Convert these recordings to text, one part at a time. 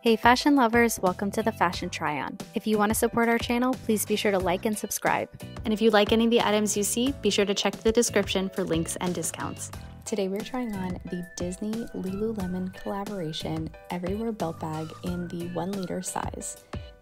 Hey fashion lovers, welcome to the Fashion Try-On. If you want to support our channel, please be sure to like and subscribe. And if you like any of the items you see, be sure to check the description for links and discounts. Today we're trying on the Disney LULULEMON collaboration Everywhere Belt Bag in the 1 liter size.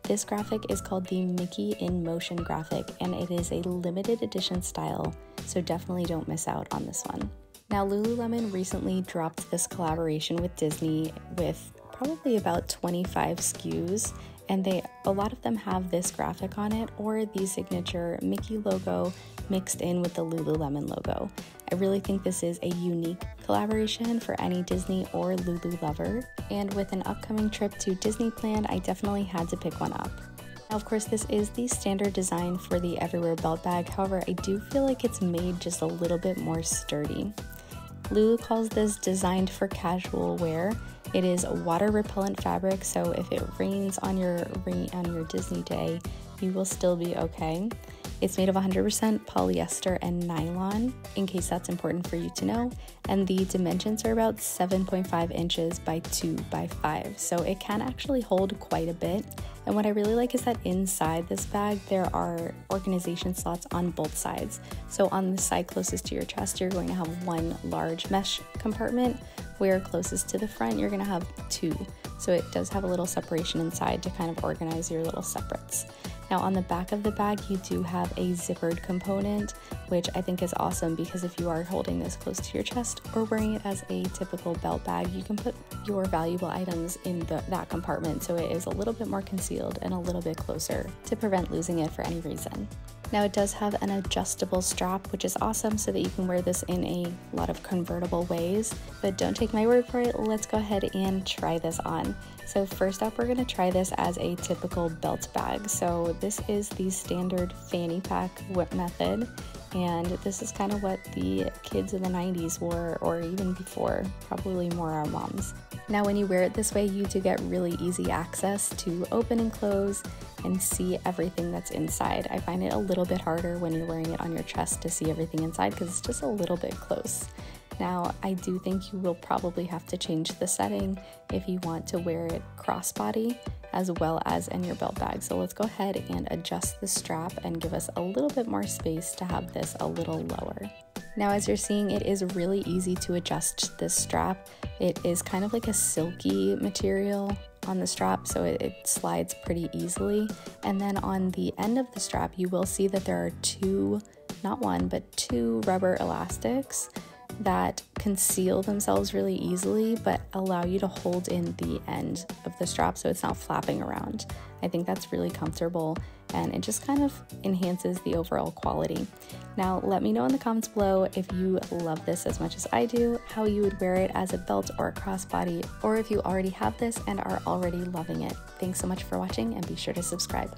This graphic is called the Mickey in Motion graphic, and it is a limited edition style, so definitely don't miss out on this one. Now LULULEMON recently dropped this collaboration with Disney with probably about 25 SKUs, and a lot of them have this graphic on it or the signature Mickey logo mixed in with the LULULEMON logo. I really think this is a unique collaboration for any Disney or Lulu lover, and with an upcoming trip to Disneyland, I definitely had to pick one up. Now, of course, this is the standard design for the Everywhere Belt Bag, however, I do feel like it's made just a little bit more sturdy. Lulu calls this designed for casual wear. It is water repellent fabric, so if it rains on your Disney day, you will still be okay. It's made of 100% polyester and nylon, in case that's important for you to know, and the dimensions are about 7.5 inches by 2 by 5, so it can actually hold quite a bit. And what I really like is that inside this bag there are organization slots on both sides. So on the side closest to your chest, you're going to have one large mesh compartment, where closest to the front you're going to have 2. So it does have a little separation inside to kind of organize your little separates. Now on the back of the bag you do have a zippered component, which I think is awesome because if you are holding this close to your chest or wearing it as a typical belt bag, you can put your valuable items in that compartment, so it is a little bit more concealed and a little bit closer to prevent losing it for any reason. Now it does have an adjustable strap, which is awesome, so that you can wear this in a lot of convertible ways, but don't take my word for it, let's go ahead and try this on. So first up, we're going to try this as a typical belt bag. So this is the standard fanny pack whip method, and this is kind of what the kids in the 90s wore, or even before, probably more our moms. Now when you wear it this way, you do get really easy access to open and close and see everything that's inside. I find it a little bit harder when you're wearing it on your chest to see everything inside because it's just a little bit close. Now, I do think you will probably have to change the setting if you want to wear it crossbody as well as in your belt bag. So let's go ahead and adjust the strap and give us a little bit more space to have this a little lower. Now, as you're seeing, it is really easy to adjust this strap. It is kind of like a silky material on the strap, so it slides pretty easily. And then on the end of the strap, you will see that there are not one, but two rubber elastics that conceal themselves really easily but allow you to hold in the end of the strap so it's not flapping around. I think that's really comfortable and it just kind of enhances the overall quality. Now let me know in the comments below if you love this as much as I do, how you would wear it as a belt or a crossbody, or if you already have this and are already loving it. Thanks so much for watching and be sure to subscribe.